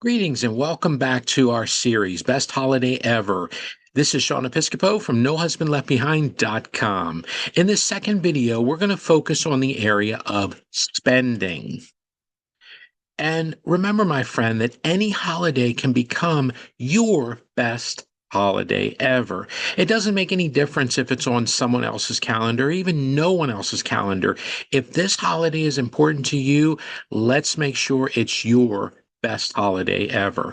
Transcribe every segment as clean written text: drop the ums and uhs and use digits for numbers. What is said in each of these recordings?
Greetings and welcome back to our series, Best Holiday Ever. This is Sean Episcopo from NoHusbandLeftBehind.com. In this second video, we're going to focus on the area of spending. And remember, my friend, that any holiday can become your best holiday ever. It doesn't make any difference if it's on someone else's calendar, even no one else's calendar. If this holiday is important to you, let's make sure it's your best holiday ever.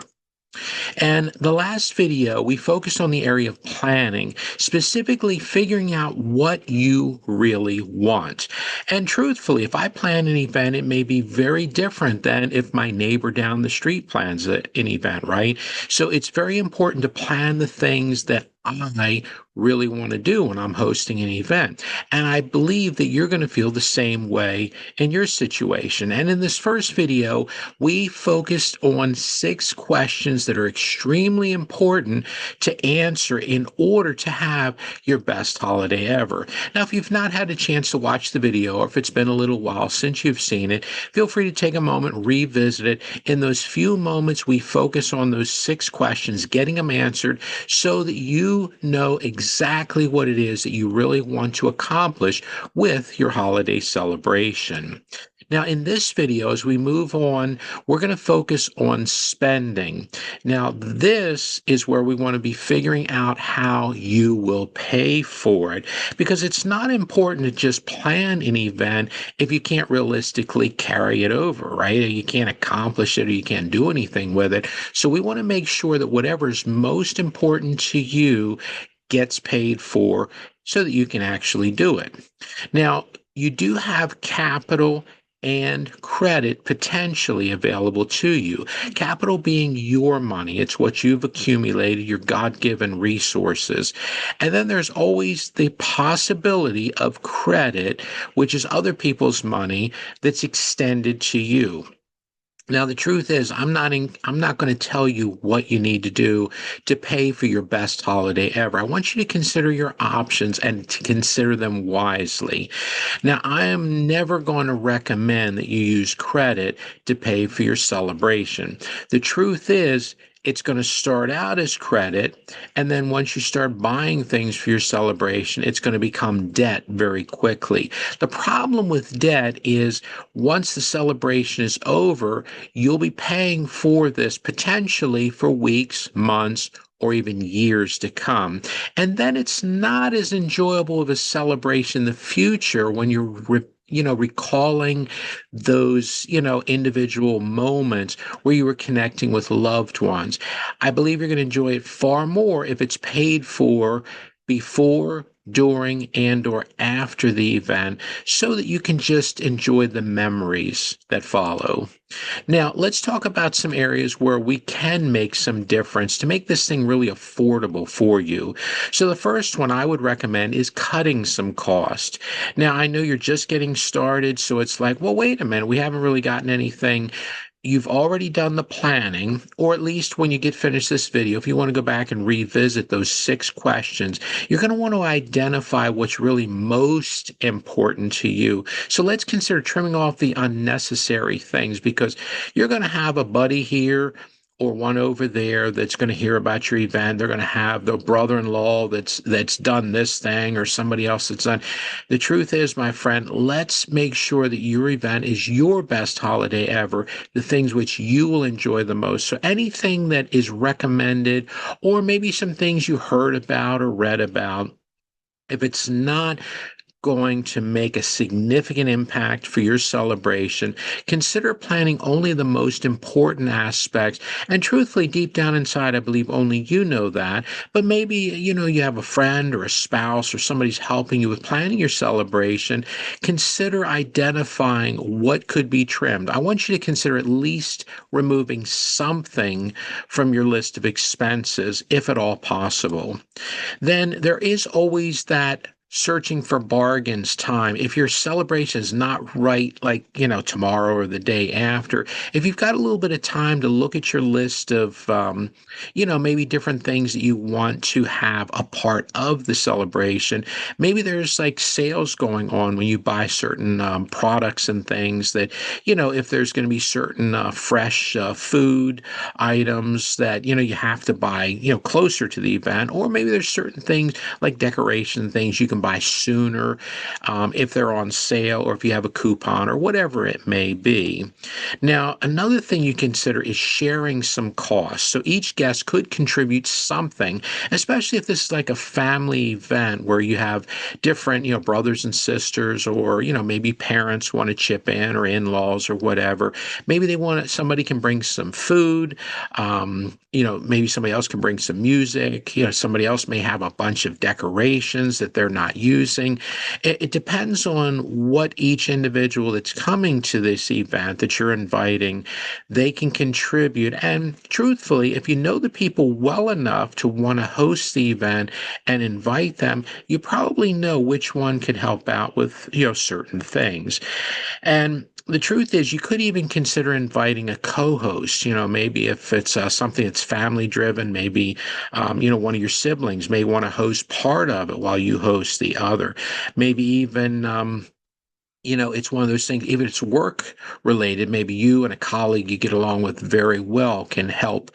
And the last video, we focused on the area of planning, specifically figuring out what you really want. And truthfully, if I plan an event, it may be very different than if my neighbor down the street plans an event, right? So it's very important to plan the things that I really want to do when I'm hosting an event. And I believe that you're going to feel the same way in your situation. And in this first video, we focused on 6 questions that are extremely important to answer in order to have your best holiday ever. Now, if you've not had a chance to watch the video, or if it's been a little while since you've seen it, feel free to take a moment, revisit it. In those few moments, we focus on those 6 questions, getting them answered so that you know exactly what it is that you really want to accomplish with your holiday celebration. Now, in this video, as we move on, we're going to focus on spending. Now, this is where we want to be figuring out how you will pay for it, because it's not important to just plan an event if you can't realistically carry it over, right? Or you can't accomplish it, or you can't do anything with it. So we want to make sure that whatever is most important to you gets paid for so that you can actually do it. Now, you do have capital and credit potentially available to you. Capital being your money, it's what you've accumulated, your God-given resources. And then there's always the possibility of credit, which is other people's money that's extended to you. Now, the truth is, I'm not going to tell you what you need to do to pay for your best holiday ever. I want you to consider your options and to consider them wisely. Now, I am never going to recommend that you use credit to pay for your celebration. The truth is, it's going to start out as credit, and then once you start buying things for your celebration, it's going to become debt very quickly. The problem with debt is once the celebration is over, you'll be paying for this potentially for weeks, months, or even years to come. And then it's not as enjoyable of a celebration in the future when you're recalling those, individual moments where you were connecting with loved ones. I believe you're going to enjoy it far more if it's paid for before, during, and or after the event so that you can just enjoy the memories that follow. Now, let's talk about some areas where we can make some difference to make this thing really affordable for you. So the first one I would recommend is cutting some cost. Now, I know you're just getting started, so it's like, well, wait a minute, we haven't really gotten anything. You've already done the planning, or at least when you get finished this video, if you want to go back and revisit those 6 questions, you're going to want to identify what's really most important to you. So let's consider trimming off the unnecessary things, because you're going to have a buddy here or one over there that's going to hear about your event. They're going to have the brother-in-law that's done this thing, or somebody else that's done. The truth is, my friend, let's make sure that your event is your best holiday ever, the things which you will enjoy the most. So anything that is recommended, or maybe some things you heard about or read about, if it's not going to make a significant impact for your celebration, consider planning only the most important aspects. And truthfully, deep down inside, I believe only you know that. But maybe, you have a friend or a spouse or somebody's helping you with planning your celebration. Consider identifying what could be trimmed. I want you to consider at least removing something from your list of expenses, if at all possible. Then there is always that searching for bargains time. If your celebration is not right, like, tomorrow or the day after, if you've got a little bit of time to look at your list of, maybe different things that you want to have a part of the celebration, maybe there's like sales going on when you buy certain products and things that, if there's going to be certain fresh food items that, you have to buy, closer to the event, or maybe there's certain things like decoration things you can buy sooner if they're on sale or if you have a coupon or whatever it may be. Now, another thing you consider is sharing some costs. So each guest could contribute something, especially if this is like a family event where you have different, brothers and sisters, or, maybe parents want to chip in, or in-laws or whatever. Maybe somebody can bring some food. Maybe somebody else can bring some music. Somebody else may have a bunch of decorations that they're not using. It depends on what each individual that's coming to this event that you're inviting, they can contribute. And truthfully, if you know the people well enough to want to host the event and invite them, you probably know which one could help out with, certain things. And the truth is, you could even consider inviting a co-host. Maybe if it's something that's family driven, maybe one of your siblings may want to host part of it while you host the other. Maybe even it's one of those things, even if it's work related, maybe you and a colleague you get along with very well can help,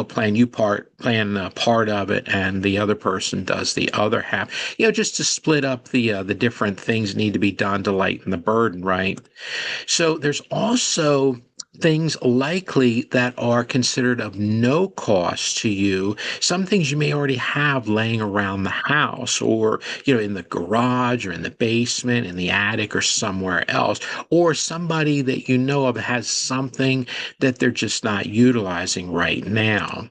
plan part of it, and the other person does the other half, just to split up the different things that need to be done to lighten the burden, right? So there's also things likely that are considered of no cost to you. Some things you may already have laying around the house, or, in the garage, or in the basement, in the attic, or somewhere else, or somebody that you know of has something that they're just not utilizing right now.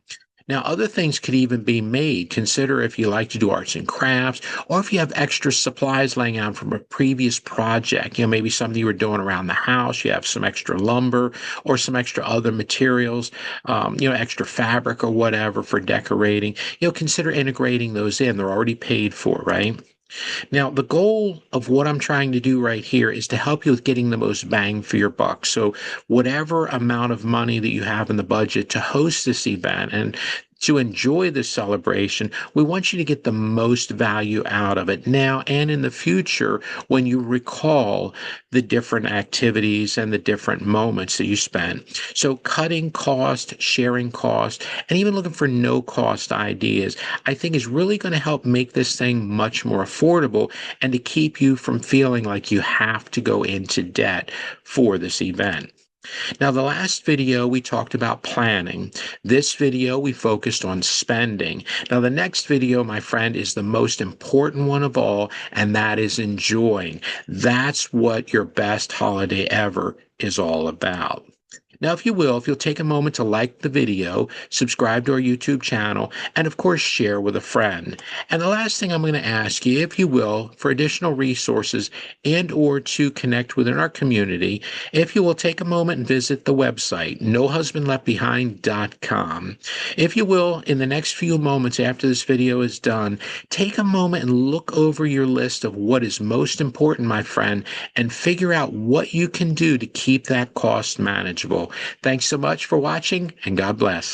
Now, other things could even be made. Consider if you like to do arts and crafts, or if you have extra supplies laying out from a previous project, maybe something you were doing around the house, you have some extra lumber or some extra other materials, extra fabric or whatever for decorating, consider integrating those in. They're already paid for, right? Now, the goal of what I'm trying to do right here is to help you with getting the most bang for your buck. So, whatever amount of money that you have in the budget to host this event and to enjoy this celebration, we want you to get the most value out of it now and in the future when you recall the different activities and the different moments that you spent. So, cutting cost, sharing cost, and even looking for no cost ideas, I think is really going to help make this thing much more affordable and to keep you from feeling like you have to go into debt for this event. Now, the last video we talked about planning. This video we focused on spending. Now, the next video, my friend, is the most important one of all, and that is enjoying. That's what your best holiday ever is all about. Now, if you'll take a moment to like the video, subscribe to our YouTube channel, and of course, share with a friend. And the last thing I'm going to ask you, if you will, for additional resources and or to connect within our community, if you will take a moment and visit the website, nohusbandleftbehind.com. If you will, in the next few moments after this video is done, take a moment and look over your list of what is most important, my friend, and figure out what you can do to keep that cost manageable. Thanks so much for watching, and God bless.